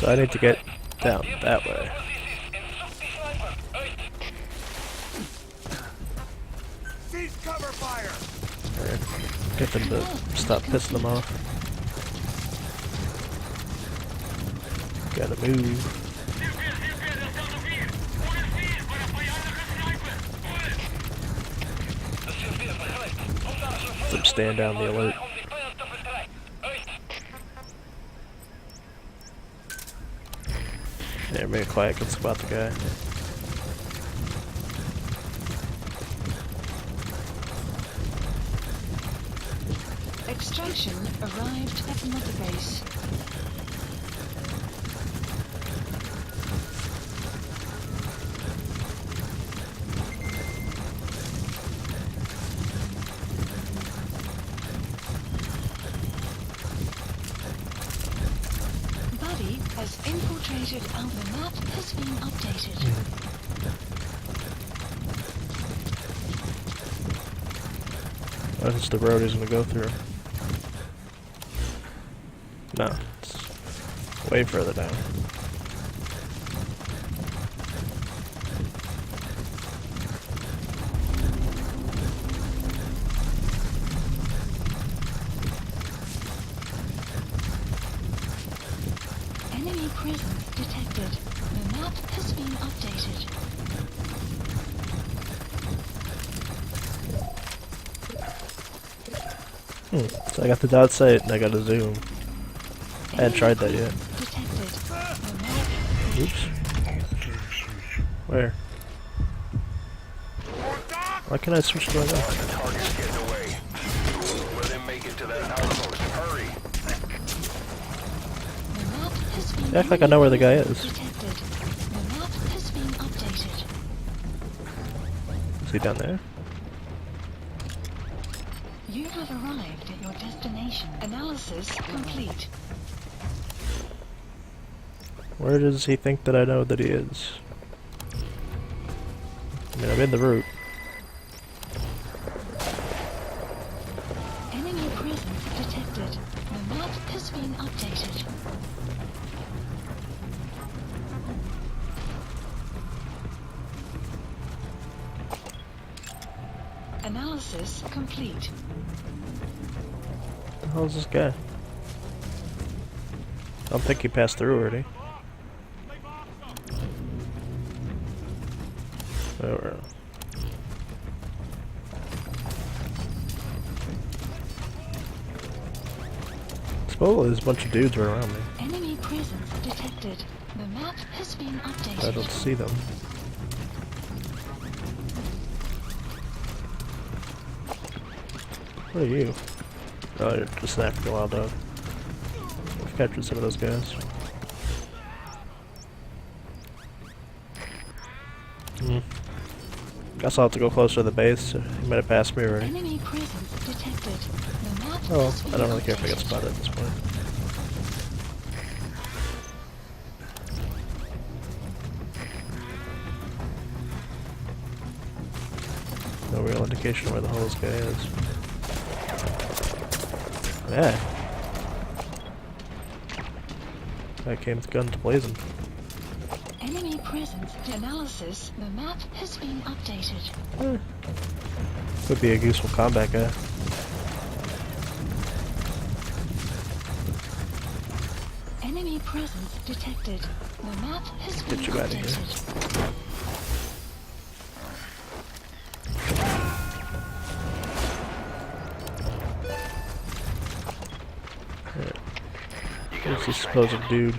So I need to get down that way. Cease cover fire. Or get them to stop pissing them off. Gotta move. Let them stand down the alert. Yeah, make it quiet, can spot the guy. Extraction arrived at Mother Base. Buddy has infiltrated and the map has been updated. That's the road he's gonna go through. No, it's way further down. Enemy presence detected. The map has been updated. So I got the dot sight and I got a zoom. I hadn't tried that yet. Detected. The map. Oops. Where? Why can't I switch to my gun? Target's getting away. Let him make it to that outpost. Hurry. The map has been You act like I know where the guy is. detected. The map has been updated. Is he down there? You have arrived at your destination. Analysis complete. Where does he think that I know that he is? I mean, I'm in the route. Enemy presence detected. The map has been updated. Analysis complete. What the hell is this guy? I don't think he passed through already. Oh, well. Suppose there's a bunch of dudes right around me. Enemy presence detected. The map has been updated. I don't see them. What are you? Oh, you're just an African wild dog. I've captured some of those guys. Guess I'll have to go closer to the base. He might have passed me already. Enemy presence detected. The map Oh, has been I don't really care if I get updated. spotted at this point. No real indication of where the hell this guy is. Yeah. Guy came with guns blazing. Enemy presence analysis. The map has been updated. Could be a useful combat guy. Enemy presence detected. The map has been Get you out of here. updated. Who's this supposed dude?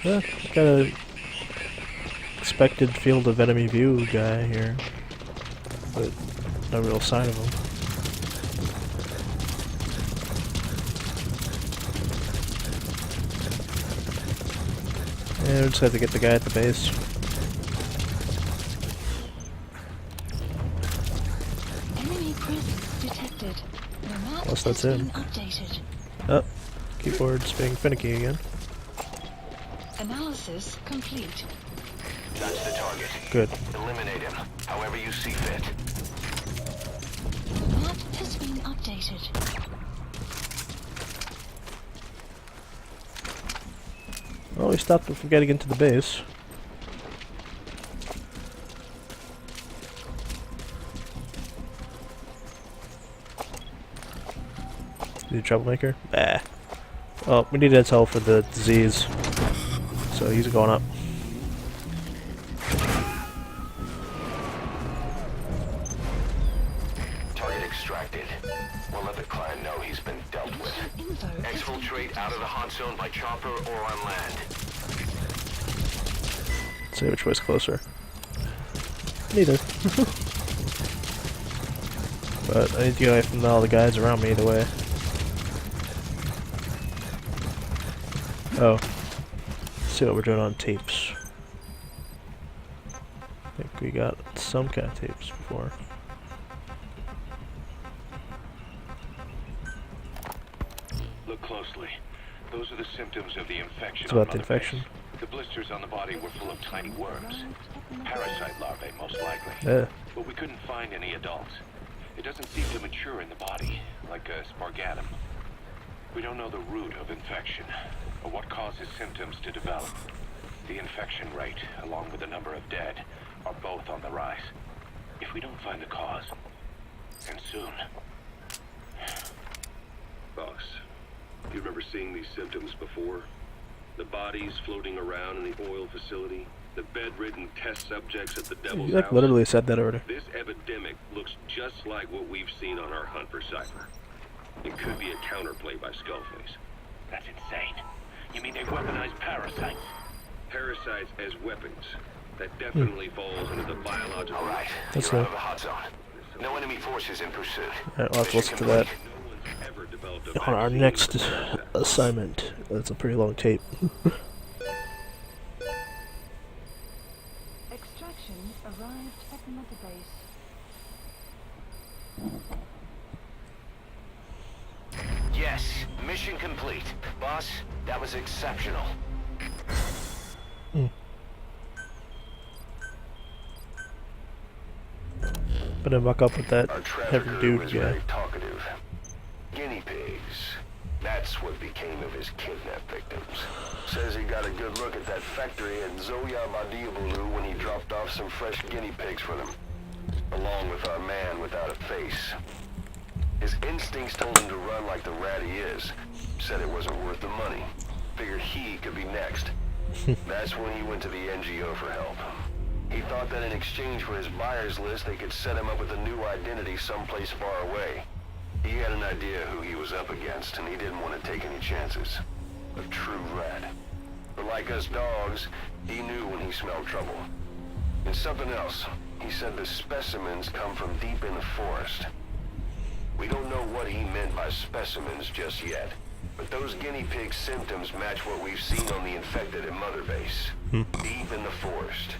Yeah, got a expected field of enemy view guy here, but no real sign of him. Yeah, we just have to get the guy at the base. Enemy presence detected. The map Unless that's has him. been updated. Oh, keyboard's being finicky again. Analysis complete. That's the target. Good. Eliminate him, however you see fit. The map has been updated. Well, we stopped him from getting into the base. The troublemaker? Nah. Oh, we need intel for the disease. So he's going up. Target extracted. We'll let the client know he's been dealt with. Info has been Exfiltrate out of the hot zone by chopper or on land. Let's see which way's closer. Neither. But I need to get away from all the guys around me either way. Oh. Let's see what we're doing on tapes. I think we got some kind of tapes before. Look closely. Those are the symptoms of the infection. It's about on the infection. Mother Base. The blisters on the body were full of tiny worms. Parasite larvae, most likely. Yeah. But we couldn't find any adults. It doesn't seem to mature in the body, like a spargatum. We don't know the root of infection, or what causes symptoms to develop. The infection rate, along with the number of dead, are both on the rise. If we don't find the cause, and soon. Boss, you remember seeing these symptoms before? The bodies floating around in the oil facility, the bedridden test subjects at the Devil's You like House. literally said that already. This epidemic looks just like what we've seen on our hunt for Cypher. It could be a counterplay by Skullface. That's insane. You mean they weaponize parasites? Parasites as weapons. That definitely falls under the biological... All right, That's you're right. out of the hot zone. No enemy forces in pursuit. Alright, we'll have to listen Mission to that complete. No one's ever developed a on our vaccine next for that. assignment. That's a pretty long tape. Extraction arrived at Mother Base. Yes, mission complete. Boss, that was exceptional. Better buck up with that Our heavy trafficker dude was guy. very talkative. Guinea pigs. That's what became of his kidnapped victims. Says he got a good look at that factory in Zoya Madiabulu when he dropped off some fresh guinea pigs for them, along with our man without a face. His instincts told him to run like the rat he is. Said it wasn't worth the money. Figured he could be next. That's when he went to the NGO for help. He thought that in exchange for his buyer's list, they could set him up with a new identity someplace far away. He had an idea who he was up against, and he didn't want to take any chances. A true rat. But like us dogs, he knew when he smelled trouble. And something else. He said the specimens come from deep in the forest. We don't know what he meant by specimens just yet. But those guinea pig symptoms match what we've seen on the infected at Mother Base. Deep in the forest.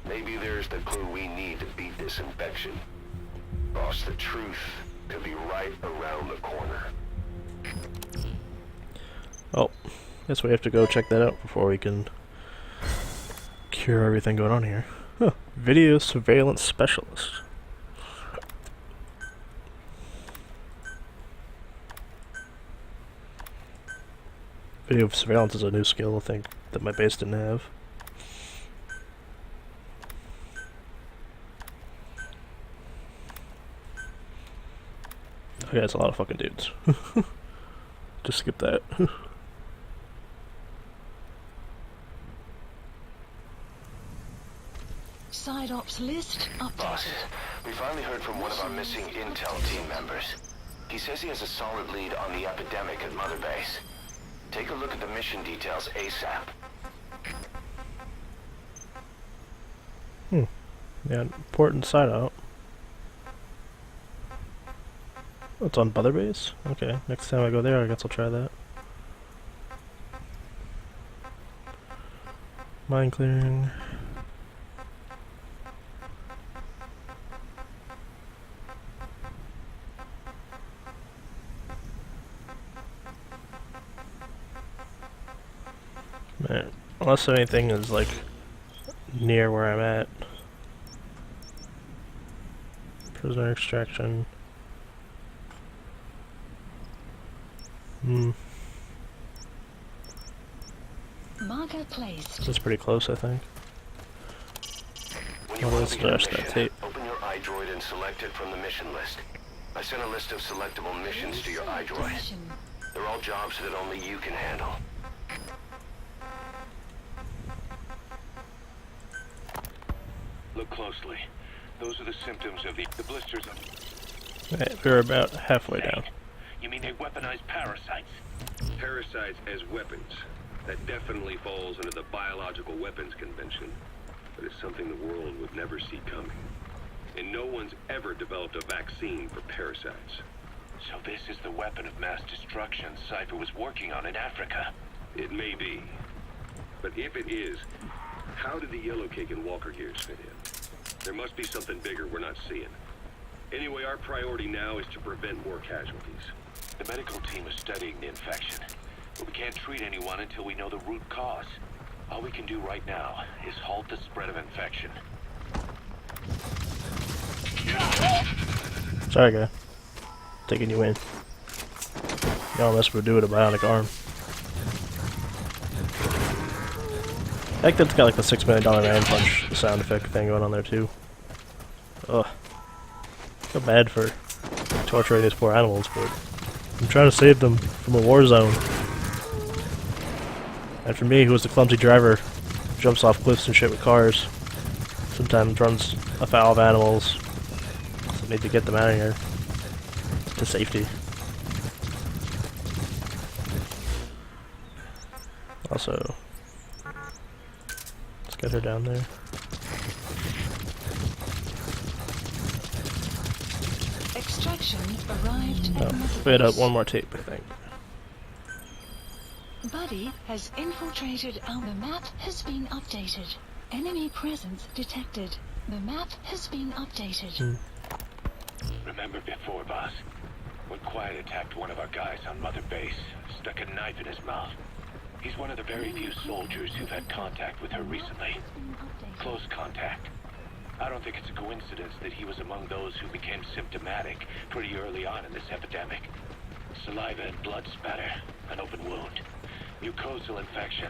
Maybe there's the clue we need to beat this infection. Boss, the truth could be right around the corner. Oh, guess we have to go check that out before we can cure everything going on here. Huh. Video surveillance specialist. Video surveillance is a new skill, I think, that my base didn't have. Okay, that's a lot of fucking dudes. Just skip that. Side ops list Boss, updated. we finally heard from one of our missing intel team members. He says he has a solid lead on the epidemic at Mother Base. Take a look at the mission details ASAP. Yeah, important side out. Oh, it's on Mother Base? Okay, next time I go there, I guess I'll try that. Mine clearing. Man, unless anything is like near where I'm at. Prisoner extraction. Marker placed. That's pretty close, I think. When you Well, want let's to begin a dash that mission, tape. open your iDroid and select it from the mission list. I sent a list of selectable missions to your iDroid. Mission. They're all jobs that only you can handle. Look closely. Those are the symptoms of the blisters on Right, we're about halfway down. You mean they weaponize parasites? Parasites as weapons. That definitely falls under the Biological Weapons Convention. But it's something the world would never see coming. And no one's ever developed a vaccine for parasites. So this is the weapon of mass destruction Cypher was working on in Africa. It may be. But if it is, how did the Yellow Cake and Walker Gears fit in? There must be something bigger we're not seeing. Anyway, our priority now is to prevent more casualties. The medical team is studying the infection, but we can't treat anyone until we know the root cause. All we can do right now is halt the spread of infection. Sorry, guy. Taking you in. You almost would do with a bionic arm. I think that's got like the $6 million man punch sound effect thing going on there too. Ugh. Feel bad for torturing these poor animals, but I'm trying to save them from a war zone. And for me, who was the clumsy driver, jumps off cliffs and shit with cars, sometimes runs afoul of animals, so need to get them out of here to safety. Also, let's get her down there. Extraction arrived Oh, at Mother we had Base. one more tape, I think. Buddy has infiltrated our... The map has been updated. Enemy presence detected. The map has been updated. Remember before, boss? When Quiet attacked one of our guys on Mother Base, stuck a knife in his mouth. He's one of the very few soldiers who've had contact with her recently. Close contact. I don't think it's a coincidence that he was among those who became symptomatic pretty early on in this epidemic. Saliva and blood spatter, an open wound, mucosal infection.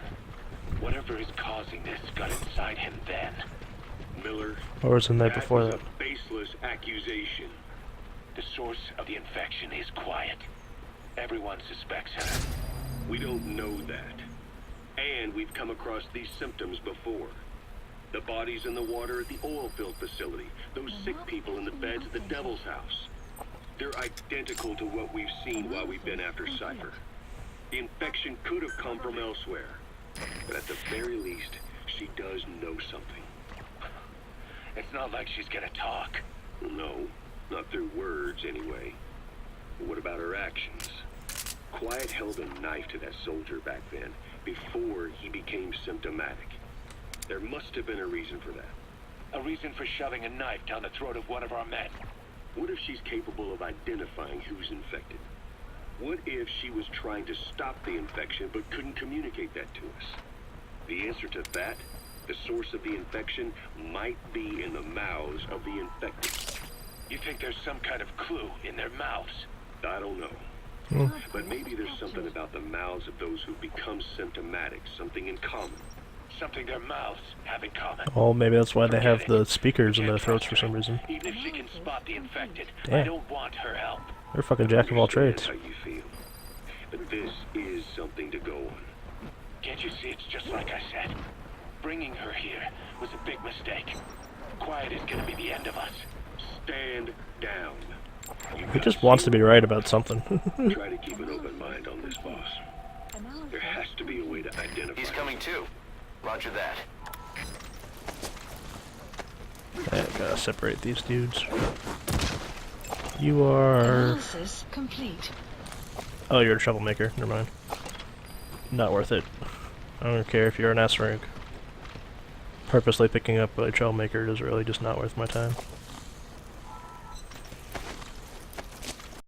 Whatever is causing this got inside him then. Miller, Or was the night before was that? a baseless accusation. The source of the infection is Quiet. Everyone suspects her. We don't know that. And we've come across these symptoms before. The bodies in the water at the oil field facility. Those sick people in the beds at the Devil's House. They're identical to what we've seen while we've been after Cypher. The infection could have come from elsewhere. But at the very least, she does know something. It's not like she's gonna talk. No, not through words anyway. But what about her actions? Quiet held a knife to that soldier back then, before he became symptomatic. There must have been a reason for that. A reason for shoving a knife down the throat of one of our men. What if she's capable of identifying who's infected? What if she was trying to stop the infection but couldn't communicate that to us? The answer to that, the source of the infection, might be in the mouths of the infected. You think there's some kind of clue in their mouths? I don't know. But maybe there's something about the mouths of those who become symptomatic, something in common. Something their mouths have in common. Oh, maybe that's why they have Forget it. the speakers in their Can't throats trust for some her. reason. Even if she can spot the infected, I Damn. don't want her help. They're fucking jack of all trades. How you feel. But this is something to go on. Can't you see it's just like I said? Bringing her here was a big mistake. Quiet is gonna be the end of us. Stand down. He just wants to be right about something. Try to keep an open mind on this, boss. There has to be a way to identify. He's coming too. Roger that. Yeah, gotta separate these dudes. You are... Analysis complete. Oh, you're a troublemaker. Never mind. Not worth it. I don't care if you're an S rank. Purposely picking up a troublemaker is really just not worth my time.